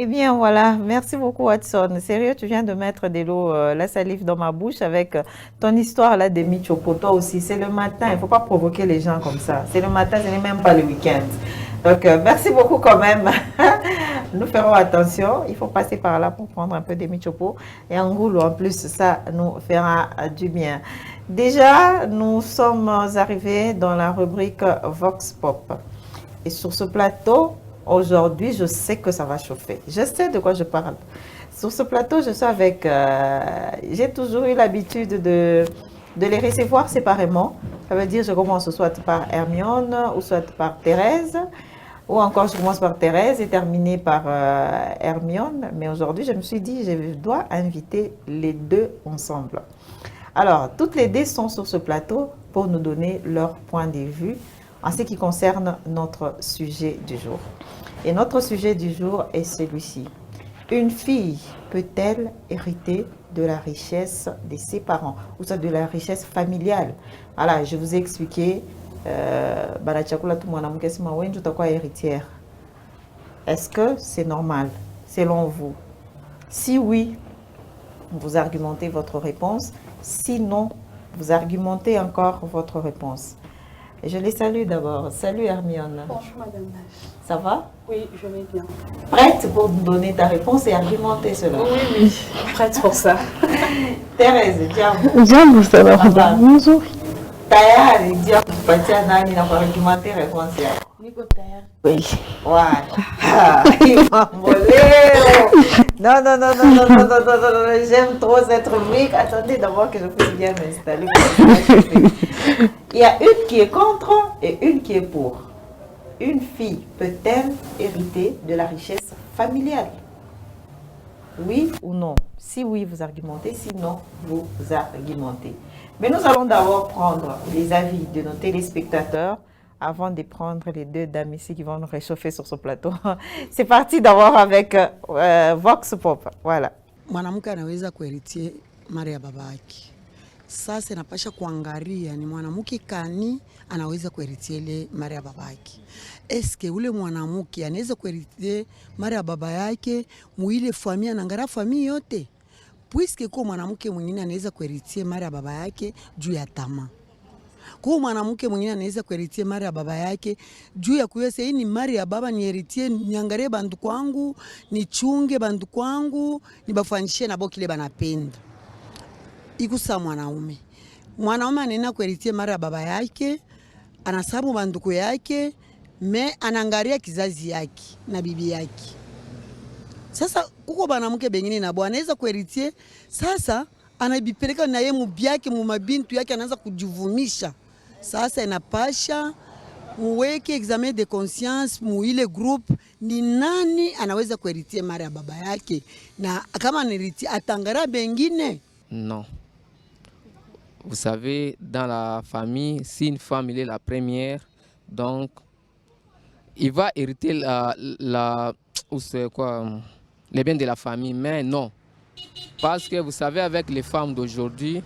Eh bien, voilà. Merci beaucoup, Watson. Sérieux, tu viens de mettre de l'eau, la salive dans ma bouche avec ton histoire là des Michopo. Toi aussi, c'est le matin. Il ne faut pas provoquer les gens comme ça. C'est le matin, ce n'est même pas le week-end. Donc, merci beaucoup quand même. Nous ferons attention. Il faut passer par là pour prendre un peu de Michopo. Et en goulot, en plus, ça nous fera du bien. Déjà, nous sommes arrivés dans la rubrique Vox Pop. Et sur ce plateau, aujourd'hui, je sais que ça va chauffer. Je sais de quoi je parle. Sur ce plateau, je suis avec... j'ai toujours eu l'habitude de les recevoir séparément. Ça veut dire que je commence soit par Hermione, ou soit par Thérèse, ou encore je commence par Thérèse et terminer par Hermione. Mais aujourd'hui, je me suis dit, je dois inviter les deux ensemble. Alors, toutes les deux sont sur ce plateau pour nous donner leur point de vue en ce qui concerne notre sujet du jour. Et notre sujet du jour est celui-ci. Une fille peut-elle hériter de la richesse de ses parents ou ça de la richesse familiale? Voilà, je vous ai expliqué. Héritière. Est-ce que c'est normal selon vous? Si oui, vous argumentez votre réponse. Sinon, vous argumentez encore votre réponse. Et je les salue d'abord. Salut Hermione. Bonjour Madame Nash. Ça va? Oui, je vais bien. Prête pour nous donner ta réponse et argumenter cela? Oui, oui, prête pour ça. Thérèse, jambo. Jambo sana bonjour. Tayari, jambo kupatia nani na kuargumenter réponse yako? Niko tayari. Oui. Voilà. Non, non, non, non, non, non, non, non, non, non, j'aime trop cette rubrique. Attendez d'abord que je puisse bien m'installer. Il y a une qui est contre et une qui est pour. Une fille peut-elle hériter de la richesse familiale? Oui ou non? Si oui, vous argumentez. Sinon, vous argumentez. Mais nous allons d'abord prendre les avis de nos téléspectateurs avant de prendre les deux dames ici qui vont nous réchauffer sur ce plateau. C'est parti d'abord avec Vox Pop. Voilà. Mwanamke anaweza kuheritie mali ya baba yake. Sasa inapasha kuangalia ni mwanamke kani anaweza kuheritie ile mali ya baba yake. Eske ule mwanamke anaweza kuheritie mali ya baba yake muile familia na ngara familia yote? Puisque kwa mwanamke mwingine anaweza kuheritie mali ya baba yake juu ya tamaa. Kwa mwanamke mwingine anaweza kuheritie mali ya baba yake juu ya kuyose hii ni mali ya baba ni heritie niangalie bandu kwangu, nichunge bandu kwangu, nibafanyishie nabo kile banapenda. Ikusa mwanaume. Mwanaume anaenda kuheritie mali ya baba yake, anasabu banduku yake, me anaangalia kizazi yake na bibi yake. Sasa uko banamke bengine na bwana anaweza kuheritie, sasa anabipeleka na yeye mubyake mu mabintu yake anaanza kujivumisha. Sasa inapasha muweke examen de conscience mu ile group ni nani anaweza kuheritie mali ya baba yake na kama anaheritie atangara bengine. Non. Vous savez, dans la famille, si une femme est la première, donc il va hériter les biens de la famille, mais non. Parce que vous savez, avec les femmes d'aujourd'hui,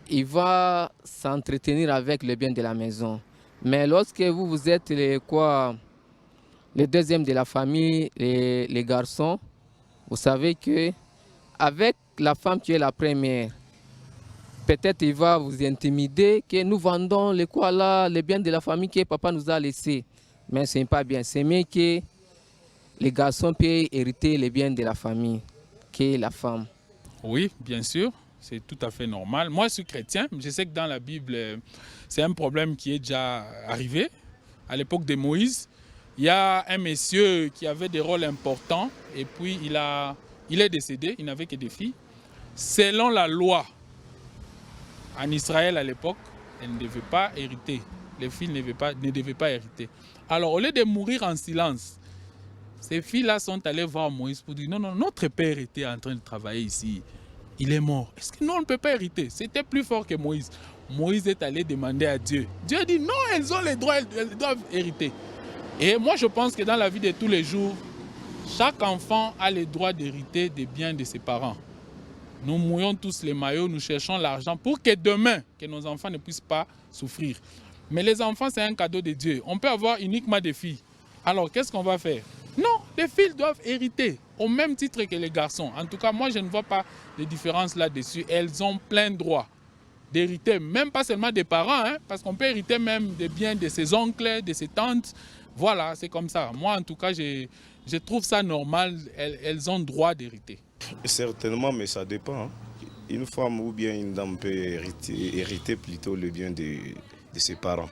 il va s'entretenir avec les biens de la maison. Mais lorsque vous êtes les deuxièmes de la famille, les garçons, vous savez que avec la femme qui est la première, peut-être il va vous intimider que nous vendons les biens de la famille que papa nous a laissés. Mais ce n'est pas bien. C'est mieux que les garçons puissent hériter les biens de la famille que la femme. Oui, bien sûr, c'est tout à fait normal. Moi, je suis chrétien, je sais que dans la Bible, c'est un problème qui est déjà arrivé. À l'époque de Moïse, il y a un monsieur qui avait des rôles importants et puis il est décédé, il n'avait que des filles. Selon la loi, en Israël à l'époque, elle ne devait pas hériter. Les filles ne devaient pas hériter. Alors, au lieu de mourir en silence, ces filles-là sont allées voir Moïse pour dire non, non, notre père était en train de travailler ici. Il est mort. Est-ce que nous, on ne peut pas hériter? C'était plus fort que Moïse. Moïse est allé demander à Dieu. Dieu a dit non, elles ont les droits, elles doivent hériter. Et moi, je pense que dans la vie de tous les jours, chaque enfant a le droit d'hériter des biens de ses parents. Nous mouillons tous les maillots, nous cherchons l'argent pour que demain, que nos enfants ne puissent pas souffrir. Mais les enfants, c'est un cadeau de Dieu. On peut avoir uniquement des filles. Alors, qu'est-ce qu'on va faire? Non, les filles doivent hériter au même titre que les garçons. En tout cas, moi, je ne vois pas de différence là-dessus. Elles ont plein droit d'hériter, même pas seulement des parents, hein, parce qu'on peut hériter même des biens de ses oncles, de ses tantes. Voilà, c'est comme ça. Moi, en tout cas, je trouve ça normal. Elles ont droit d'hériter. Certainement, mais ça dépend. Hein. Une femme ou bien une dame peut hériter plutôt le bien de ses parents.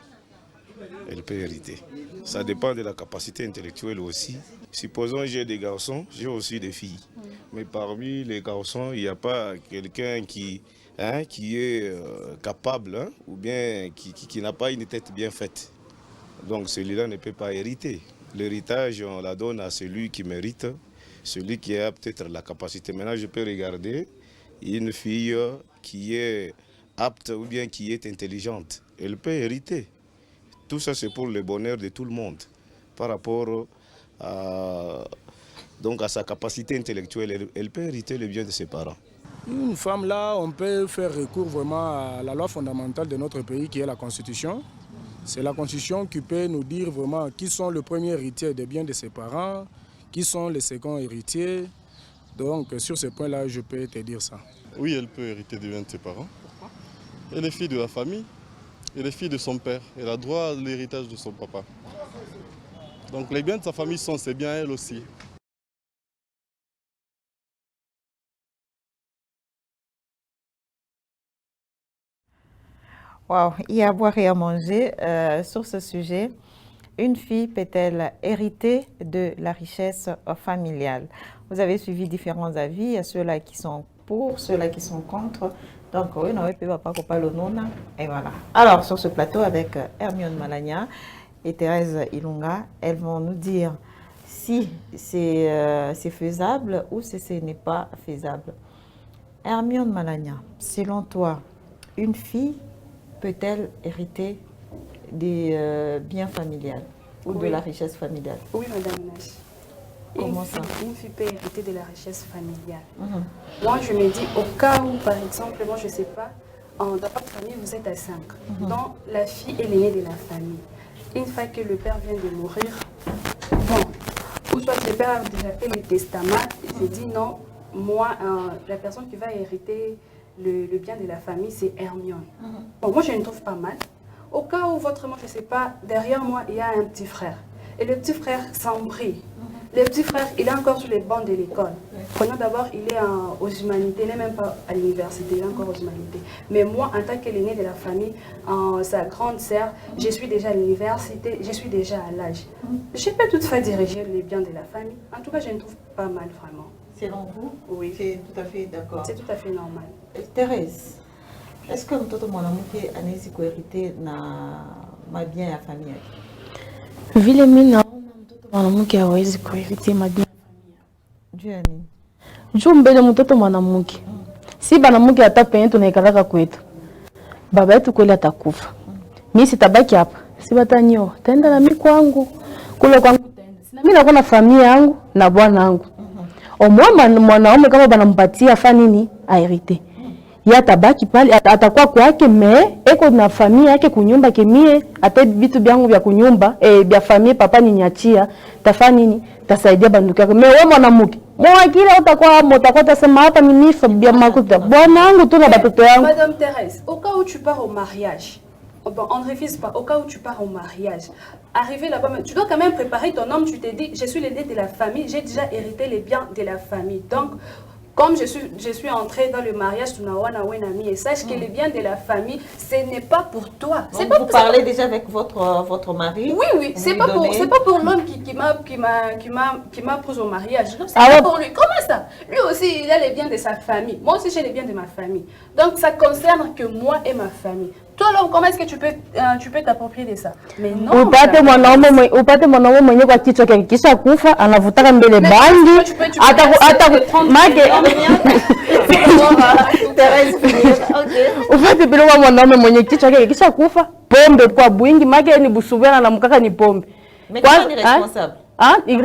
Elle peut hériter. Ça dépend de la capacité intellectuelle aussi. Supposons j'ai des garçons, j'ai aussi des filles. Mais parmi les garçons, il n'y a pas quelqu'un qui est capable, hein, ou bien qui n'a pas une tête bien faite. Donc celui-là ne peut pas hériter. L'héritage, on la donne à celui qui mérite, celui qui a peut-être la capacité. Maintenant, je peux regarder une fille qui est apte ou bien qui est intelligente. Elle peut hériter. Tout ça, c'est pour le bonheur de tout le monde. Par rapport à sa capacité intellectuelle, elle peut hériter le bien de ses parents. Une femme, là, on peut faire recours vraiment à la loi fondamentale de notre pays, qui est la Constitution. C'est la Constitution qui peut nous dire vraiment qui sont les premiers héritiers des biens de ses parents, qui sont les seconds héritiers. Donc, sur ce point-là, je peux te dire ça. Oui, elle peut hériter des biens de ses parents. Elle est fille de la famille. Elle est fille de son père. Elle a droit à l'héritage de son papa. Donc les biens de sa famille sont ses biens, elle aussi. Wow, il y a à boire et à manger sur ce sujet. Une fille peut-elle hériter de la richesse familiale? Vous avez suivi différents avis. Il y a ceux-là qui sont pour, ceux-là qui sont contre. Donc, oui, on ne peut pas parler au nom. Et voilà. Alors, sur ce plateau, avec Hermione Malagna et Thérèse Ilunga, elles vont nous dire si c'est faisable ou si ce n'est pas faisable. Hermione Malagna, selon toi, une fille peut-elle hériter des biens familiales ou de la richesse familiale? Oui, Madame Nash. Comment ça? Une fille peut hériter de la richesse familiale. Moi, je me dis, au cas où, par exemple, moi, je ne sais pas, dans votre famille, vous êtes à 5. Donc, la fille est l'aînée de la famille. Une fois que le père vient de mourir, bon, ou soit le père a déjà fait le testament, il se dit non, moi, la personne qui va hériter le bien de la famille, c'est Hermione. Bon, moi, je ne trouve pas mal. Au cas où votre moi, je ne sais pas, derrière moi, il y a un petit frère. Et le petit frère s'embrouille. Le petit frère, il est encore sur les bancs de l'école. Prenons d'abord, il est aux humanités, il n'est même pas à l'université, il est encore aux humanités. Mais moi, en tant que l'aîné de la famille, sa grande sœur, je suis déjà à l'université, je suis déjà à l'âge. Je peux toutefois diriger les biens de la famille. En tout cas, je ne trouve pas mal, vraiment. Selon vous? Oui. C'est tout à fait d'accord. C'est tout à fait normal. Thérèse, est-ce que mtoto mwanamke anaweza kuherithi na bien ya familia? Vile mimi naona mtoto mwanamke hawezi kuherithi mabia Juu ya nini? juu mbele mtoto mwanamke si banamuke hata penye tunaikalaka kwetu baba yetu kweli atakufa. Mimi sitabaki hapa, si batanyo taenda na mimi kwangu kule kwangu taenda. Sina mimi nakuwa na familia yangu na bwana wangu. Omwamba mwanaume kama banampatia fa nini aherite. Ya tabaki pale atakuwa kwake me eko na familia yake kunyumba kemie hata vitu byangu vya kunyumba vya familia papa ninyachia tafanya nini tasaidia banduki yake me wewe mwanamke mwakila utakuwa tasema hapa ni mifa bya makuta bwana wangu tu na batoto yangu. Madame Thérèse, au cas où tu pars au mariage, on ne refuse pas, au cas où tu pars au mariage, arrivé là-bas, tu dois quand même préparer ton homme, tu te dis, je suis l'aîné de la famille, j'ai déjà hérité les biens de la famille. Donc, comme je suis entrée dans le mariage, tu n'as pas et sache que les biens de la famille, ce n'est pas pour toi. Donc, pas vous parlez déjà avec votre mari? Oui, oui, c'est pas pour l'homme qui m'a pris au mariage. C'est pas pour lui. Comment ça? Lui aussi, il a les biens de sa famille. Moi aussi, j'ai les biens de ma famille. Donc, ça concerne que moi et ma famille. Toi, l'homme, comment est-ce que tu peux t'approprier de ça? Mais non. Upate mwanaume mwenye kwa kichwa chake kisha kufa anavutaka mbele bangi upate bila mwanaume mwenye kichwa chake kisha kufa pombe kwa bwingi make ni busubana na mkaka ni pombe. Mais kwa ni responsable?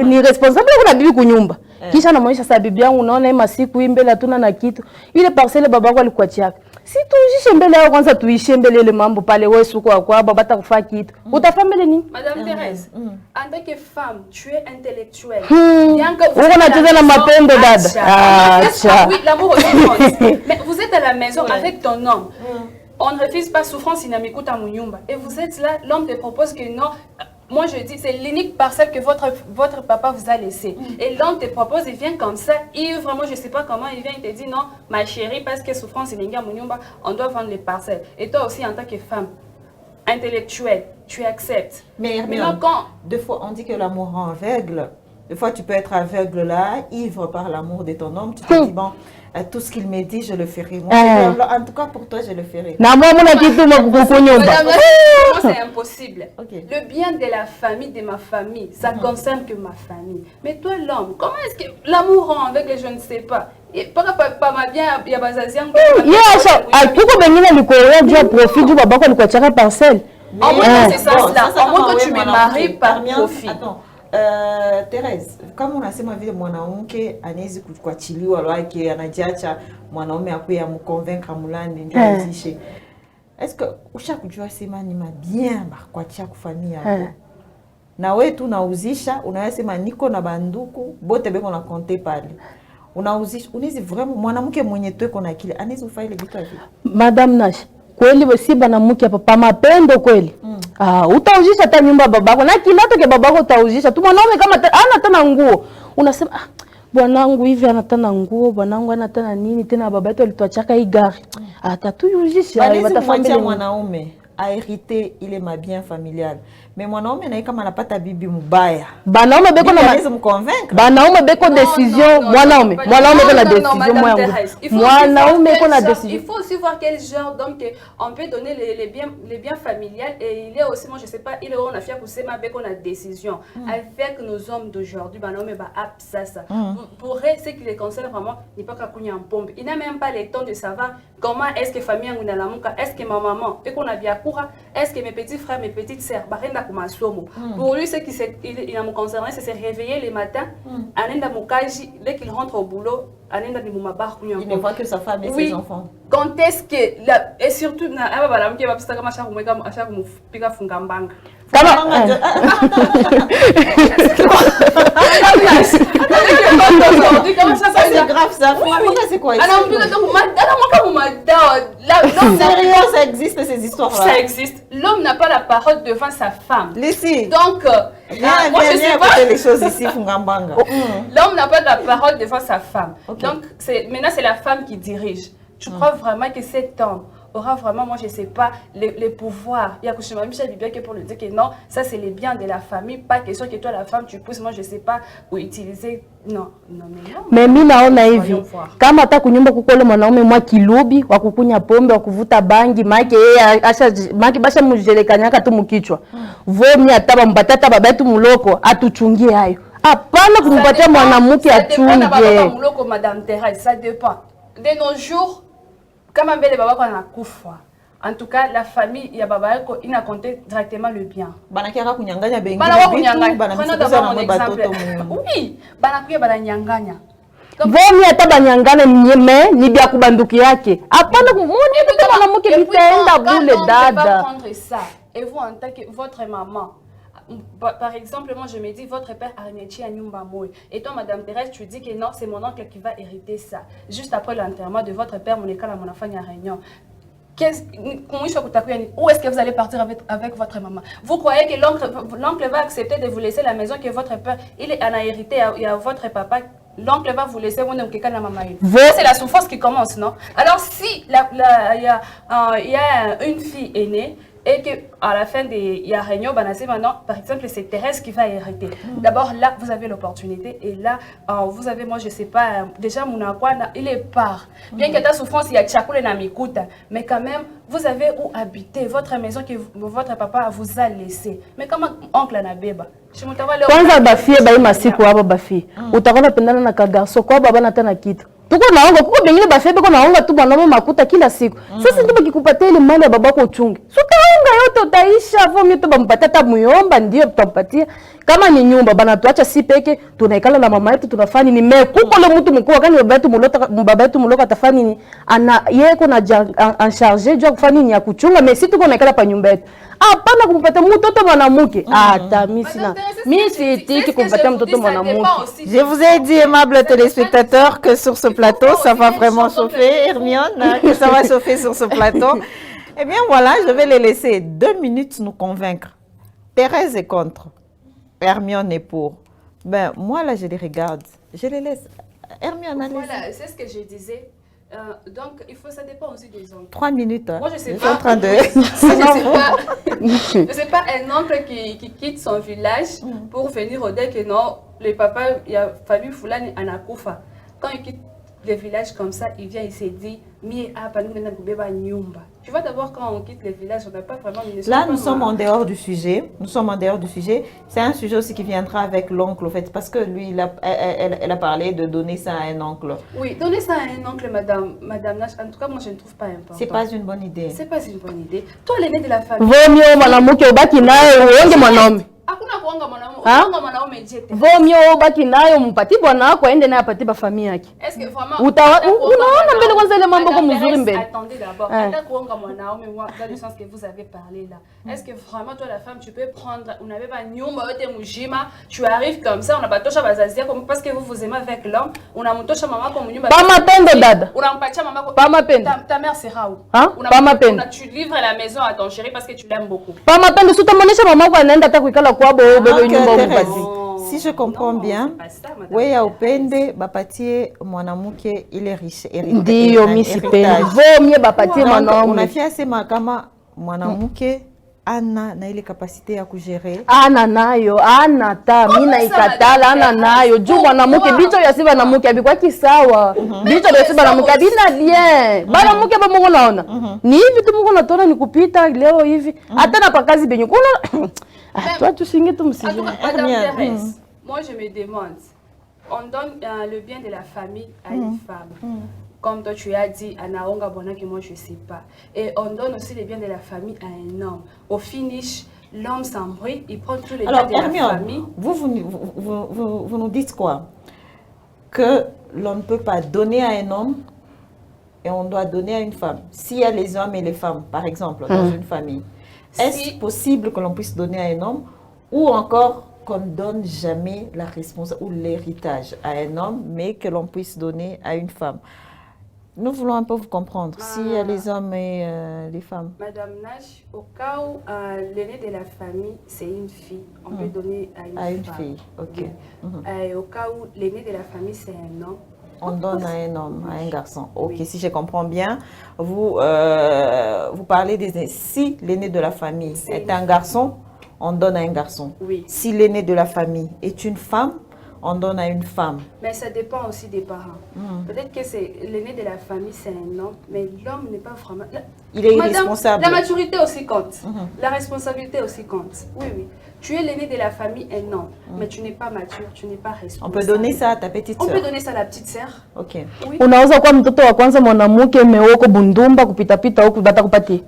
Ni responsable kuna bibi kunyumba. Kisha namuonyesha sa bibi yangu unaona hii masiku hii mbele hatuna na kitu. Ile parcelle babako alikuachia. Si tuishe mbele yao kwanza tuishe mbele ile mambo pale wewe suko kwa baba bata kufanya kitu. Utafanya mbele nini? Madame Thérèse, en tant que femme, tu es intellectuelle. Uko nacheza na mapendo dada. Oui, l'amour aussi compte. Mais vous êtes à la maison avec ton homme. On ne refuse pas souffrance inamikuta munyumba. Et vous êtes là, l'homme te propose que non. Moi je dis, c'est l'unique parcelle que votre papa vous a laissé. Et l'homme te propose, il vient comme ça, ivre, moi je ne sais pas comment, il vient, il te dit non, ma chérie, parce que souffrance inenga munyumba, on doit vendre les parcelles. Et toi aussi en tant que femme intellectuelle, tu acceptes. Mais quand deux fois on dit que l'amour rend aveugle, des fois tu peux être aveugle là, ivre par l'amour de ton homme, tu te dis bon, tout ce qu'il me dit, je le ferai. Moi, en tout cas, pour toi, je le ferai. Moi, c'est impossible. Le bien de la famille, de ma famille, ça concerne que ma famille. Mais toi, l'homme, comment est-ce que l'amour rend avec les je ne sais pas? Pas ma bien, il y a Bazazian. Pourquoi venir le Coréen du profit du baba qu'on lui a parcelle? En moins, c'est ça, en moins que tu me maries par profit. Thérèse, kama unasema vile mwanamke anawezi kuachiliwa lwake anajiacha mwanaume akuye amconvaincre mulani ndio azishe. Est-ce que ushakujua sema ni mabien bakuachia kufanyia hapo? Na wewe tu unauzisha, unayasema niko na banduku bote beko na compter pale. Unauzisha, unaweza vraiment mwanamke mwenye tuko na akili anaweza kufanya ile vitu hivi. Madame Nash, kweli wesi banamuke hapa pa mapendo kweli. Utauzisha hata nyumba babako na kilato ke babako utauzisha tu mwanaume kama ana tena nguo unasema bwanangu hivi ana tena nguo bwanangu ana tena nini tena baba yetu alituachaka hii gari atatuyuzisha watafanya mwanaume a hérité ile mabien familial mais mwanaume na kama anapata bibi mbaya banaume beko na banaume beko décision mwanaume beko na décision mwanaume beko na décision. Il faut aussi voir quel genre d'homme on peut donner les biens familiales et il est aussi moi je sais pas il est on a fait kusema beko na décision avec nos hommes d'aujourd'hui banaume ba ça pour ce qui les concerne vraiment ni pas kakunya mpombe il n'a même pas le temps de savoir comment est-ce que famille yangu inalamuka est-ce que ma maman et qu'on a bien est-ce que mes petits frères, mes petites sœurs, pour lui, ce qui il a me concerné, c'est se réveiller le matin, dès qu'il rentre au boulot, il ne voit que sa femme et ses enfants. Quand est-ce que, et surtout, c'est grave ça. C'est quoi? Sérieux, ça existe ces histoires-là. Ça existe. L'homme n'a pas la parole devant sa femme. Ici. Donc, moi je sais pas les choses ici. L'homme n'a pas la parole devant sa femme. Donc, maintenant c'est la femme qui dirige. Tu crois vraiment que cet homme aura vraiment, moi je ne sais pas, les pouvoirs. Il y a que Michel Bibia qui pour le dire que non, ça c'est les biens de la famille, pas question que toi la femme tu pousses, moi je ne sais pas où utiliser. Non, non, mais non. Mais mimi naona hivi. Kama hata kunyumba kukole mwanaume mwa kilubi, wa kukunya pombe, wa kuvuta bangi, maki basha mujelekanyaka tu mkichwa. Vomi ataba mpatata baba yetu muloko atuchungie hayo. Hapana kumpatia mwanamke achunge. Ça dépend muloko Madame Thérèse, ça dépend. De nos jours, comme un bel baba qu'on a koufa. En tout cas, la famille, il y a baba il a compté directement le bien. Banakiaka kunyanganya bengi. Prenons d'abord mon exemple. Oui, banakuya bananyanganya. Vomi hata banyangane mnyeme ni bia kubanduki yake. Hapana kumuni kama mwanamke bitaenda bule dada. Prendre ça. Et vous en tant que votre maman, par exemple, moi je me dis, votre père a hérité à Nyumba Moy. Et toi, Madame Thérèse, tu dis que non, c'est mon oncle qui va hériter ça. Juste après l'enterrement de votre père, mon école à mon enfant, il y a réunion. Où est-ce que vous allez partir avec votre maman? Vous croyez que l'oncle va accepter de vous laisser la maison que votre père, il en a hérité à votre papa? L'oncle va vous laisser, c'est la souffrance qui commence, non? Alors si il y a une fille aînée, et qu'à la fin il y a réunion, maintenant, par exemple, c'est Thérèse qui va hériter. D'abord, là, vous avez l'opportunité. Et là, vous avez, moi, je ne sais pas, déjà, il est part. Bien que ta souffrance, il y a Tchakoule na Mikuta. Mais quand même, vous avez où habiter, votre maison que votre papa vous a laissé. Mais comment oncle Nabeba? Kwanza bafie ba masiku hapa bafie. Utaona pendana na kagarso kwa baba na tena kitu. tuko naonga kuko bengine bafebe ko naonga tu bwana makuta kila siku. Sasa ndio bakikupatia ile mali ya babako uchunge. So taonga yote utaisha, vomio tu bampatia hata muyomba ndio tutampatia. Kama ni nyumba bana tuacha si peke tunaikala na mama yetu tunafanya ni kuko le mtu mkuu kani baba yetu mloka atafanya ni ana yeye kuna en charge jua kufanya ni ya kuchunga mais si tuko naikala pa nyumba yetu. Hapana kumpatia mtoto mwanamke. Hata mimi sitaki kumpatia mtoto mwanamke. Je vous ai dit, aimables téléspectateurs, que sur ce plateau, ça va vraiment chauffer, Hermione, que ça va chauffer sur ce plateau. Eh bien voilà, je vais les laisser 2 minutes nous convaincre. Thérèse est contre, Hermione est pour. Ben moi là, je les regarde, je les laisse. Hermione, allez. Voilà, c'est ce que je disais. Donc, ça dépend aussi des oncles. 3 minutes. Hein. Moi, je sais suis pas. En train de... je sais pas un oncle qui quitte son village pour venir au dès que non, le papa, il a fallu Foulani Anakufa. Quand il quitte le village comme ça, il vient, il s'est dit, tu vois d'abord quand on quitte le village, on n'a pas vraiment... Là, nous sommes en dehors du sujet. Nous sommes en dehors du sujet. C'est un sujet aussi qui viendra avec l'oncle, en fait, parce que lui, elle a parlé de donner ça à un oncle. Oui, donner ça à un oncle, madame Nash, en tout cas, moi, je ne trouve pas important. C'est pas une bonne idée. C'est pas une bonne idée. Toi, l'aîné de la famille... Vaut mieux, mwanamke ubaki naye uonge mwanaume. Hakuna kuonga mwanaume jete. Vaut mieux ubaki naye mpati bwana wako aende naye apati ba familia yake. Est-ce que vraiment unaona mbele kwanza ile mambo kwa mzuri mbele. Attendez d'abord. Hata kuonga mwanaume dans le sens que vous avez parlé là. Est-ce que vraiment toi la femme tu peux prendre on avait pas nyumba yote mujima, tu arrives comme ça on a batosha bazazi yako parce que vous aimez avec l'homme, on a mtosha mama kwa nyumba. Pas mapendo dada. Unampatia mama kwa. Pas mapendo. Ta mère sera où? Pas mapendo. Tu livres la maison à ton chéri parce que tu l'aimes beaucoup. Pas mapendo, si utamonesha mama kwa anaenda hata kuikala kwa bebe nyumba umpati. Si je comprends bien, weya upende bapatie mwanamke ile riche ndio mimi sipendi. Vaut bapatie mwanaume. Unafia sema kama mwanamke ana na ile kapasite ya kugere. Ana nayo, ana ta mimi naikatala ana nayo. Juu mwanamke bicho ya siba na mke abikwa kisawa. Bicho ya siba na mke abina bien. Bana mke ba mungu naona. Ni hivi tu mungu natona ni kupita leo hivi. Hata na pakazi benye kuna toi, tu signes tout, monsieur. Moi, je me demande, on donne le bien de la famille à une femme. Comme toi, tu as dit, Anaonga Bona, que moi, je ne sais pas. Et on donne aussi le bien de la famille à un homme. Au finish, l'homme s'embrouille, il prend tous les biens de la famille. Vous nous dites quoi? Que l'on ne peut pas donner à un homme et on doit donner à une femme. S'il y a les hommes et les femmes, par exemple, dans une famille, est-ce possible que l'on puisse donner à un homme ou encore qu'on ne donne jamais la responsabilité ou l'héritage à un homme, mais que l'on puisse donner à une femme? Nous voulons un peu vous comprendre, s'il y a les hommes et les femmes. Madame Nash, au cas où l'aîné de la famille, c'est une fille, on peut donner à une femme. Fille, ok. Et au cas où l'aîné de la famille, c'est un homme, on donne à un homme, à un garçon. Ok, oui. Si je comprends bien, vous parlez des... Si l'aîné de la famille est un garçon, on donne à un garçon. Oui. Si l'aîné de la famille est une femme, on donne à une femme. Mais ça dépend aussi des parents. Peut-être que c'est l'aîné de la famille, c'est un homme, mais l'homme n'est pas vraiment... Il est irresponsable. La maturité aussi compte. La responsabilité aussi compte. Oui, oui. Tu es l'aîné de la famille, un homme, mais tu n'es pas mature, tu n'es pas responsable. On peut donner ça à ta petite sœur. On peut donner ça à la petite sœur. Ok. Oui. Unaweza kuwa mtoto wa kwanza mwanamke meoko bundumba kupita huku batakupatia.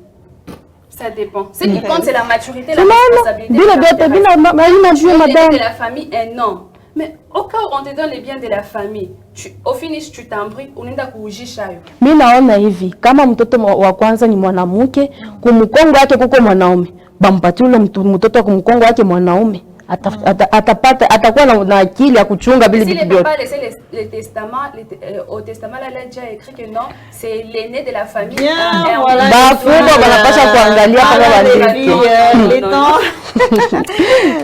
Ça dépend. Ce qui compte, c'est la maturité, la responsabilité. De la famille, un homme. Mais au cas où on te donne les biens de la famille, au finish tu t'embrouilles, unaenda kuujisha hayo. Mimi naona hivi, kama mtoto wa kwanza ni mwanamke, kumkongo wake kuko mwanaume, bampatie ule mtoto wa kumkongo wake mwanaume, atapata atakuwa na akili ya kuchunga bila vitu vyote. Si le papa laissait le testament, au testament là, il a déjà écrit que non, c'est l'aîné de la famille.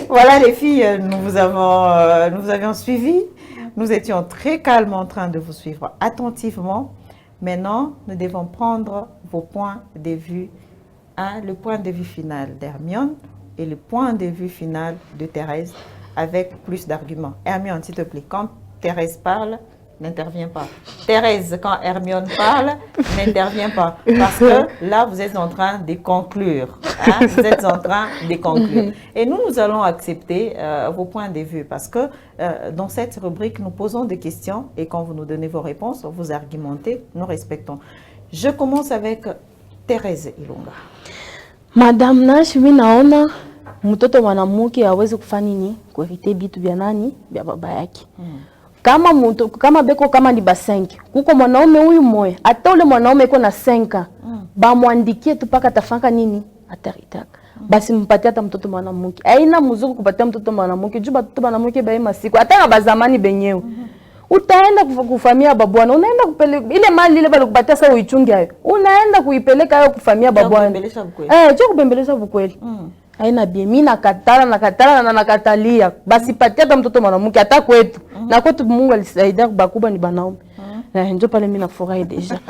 Voilà les filles, nous avions suivi. Nous étions très calmes en train de vous suivre attentivement. Maintenant, nous devons prendre vos points de vue. Le point de vue final d'Hermione et le point de vue final de Thérèse avec plus d'arguments. Hermione, s'il te plaît, quand Thérèse parle, n'intervient pas. Thérèse, quand Hermione parle, n'intervient pas. Parce que là, vous êtes en train de conclure. Hein? Vous êtes en train de conclure. Et nous allons accepter vos points de vue parce que dans cette rubrique, nous posons des questions et quand vous nous donnez vos réponses, vous argumentez, nous respectons. Je commence avec Thérèse Ilunga. Madame Nash, mimi naona mtoto mwanamke hawezi kufanya nini kuerite vitu vya nani vya baba yake. Kama beko kama ni ba 5 kuko mwanaume huyu moya hata ule mwanaume iko na 5 bamwandikie tu paka tafaka nini ataritaka basi mpatie hata mtoto mwanamke. Haina mzuri kupatia mtoto mwanamke juu mtoto mwanamke bae masiku hata na bazamani benyewe. Utaenda kufamia babwana, unaenda kupeleka ile mali ile bali kupatia sasa uichunge hayo. Unaenda kuipeleka hayo kufamia babwana. Jo kubembeleza bukweli. Haina bie mimi nakatala na nakatalia. Basi patia hata mtoto mwanamke hata kwetu. Na kwetu Mungu alisaidia bakubwa ni banaume. Na ndio pale mimi nafurahi deja.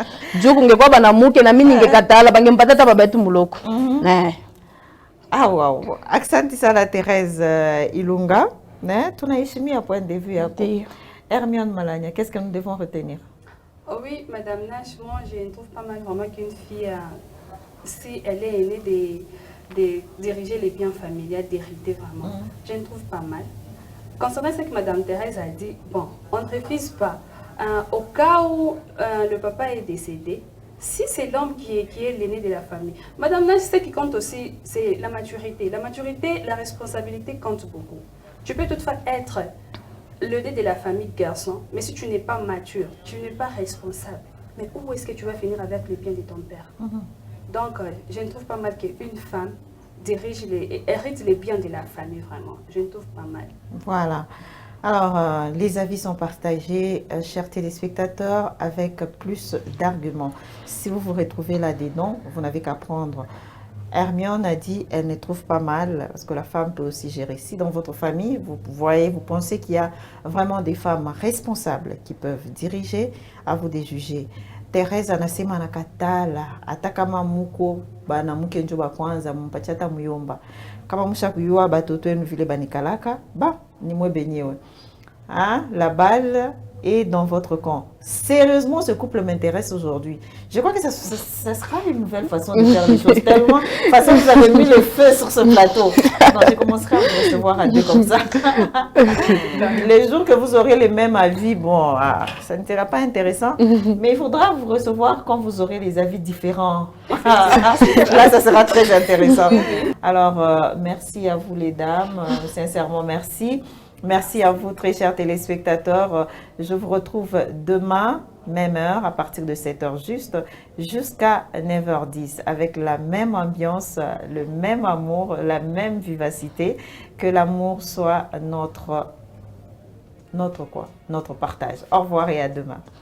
Jo kungekuwa banamuke na mimi ningekatala bangempatia hata baba yetu muloko. Ah wow. Asante sana Thérèse Ilunga. Tunaheshimia point de vue yako. Hermione Malanya, qu'est-ce que nous devons retenir? Oh oui, Madame Nash, moi je ne trouve pas mal vraiment qu'une fille, si elle est aînée, de diriger les biens familiaux, d'hériter vraiment. Je ne trouve pas mal. Concernant ce que Madame Thérèse a dit, bon, on ne refuse pas. Au cas où le papa est décédé, si c'est l'homme qui est l'aîné de la famille, Madame Nash, ce qui compte aussi, c'est la maturité. La maturité, la responsabilité compte beaucoup. Tu peux toutefois être le dé de la famille garçon, mais si tu n'es pas mature, tu n'es pas responsable, mais où est-ce que tu vas finir avec le bien de ton père? Donc, je ne trouve pas mal qu'une femme hérite les biens de la famille, vraiment. Je ne trouve pas mal. Voilà. Alors, les avis sont partagés, chers téléspectateurs, avec plus d'arguments. Si vous vous retrouvez là-dedans, vous n'avez qu'à prendre. Hermione a dit elle ne trouve pas mal parce que la femme peut aussi gérer. Si dans votre famille, vous voyez, vous pensez qu'il y a vraiment des femmes responsables qui peuvent diriger, à vous de juger. Thérèse anasema nakatala atakama muko bana muke njoba kwanza mpachata muyomba kama musha kuyua batoto enu vile banikalaka ba ni mwe benyewe. Hein? La balle est dans votre camp. Sérieusement, ce couple m'intéresse aujourd'hui. Je crois que ça sera une nouvelle façon de faire les choses. Tellement, de toute façon, vous avez mis le feu sur ce plateau. Non, je commencerai à vous recevoir à deux comme ça. Les jours que vous aurez les mêmes avis, bon, ça ne sera pas intéressant. Mais il faudra vous recevoir quand vous aurez les avis différents. Là, ça sera très intéressant. Alors, merci à vous les dames. Sincèrement, merci. Merci à vous, très chers téléspectateurs. Je vous retrouve demain, même heure, à partir de 7h juste, jusqu'à 9h10, avec la même ambiance, le même amour, la même vivacité. Que l'amour soit notre partage. Au revoir et à demain.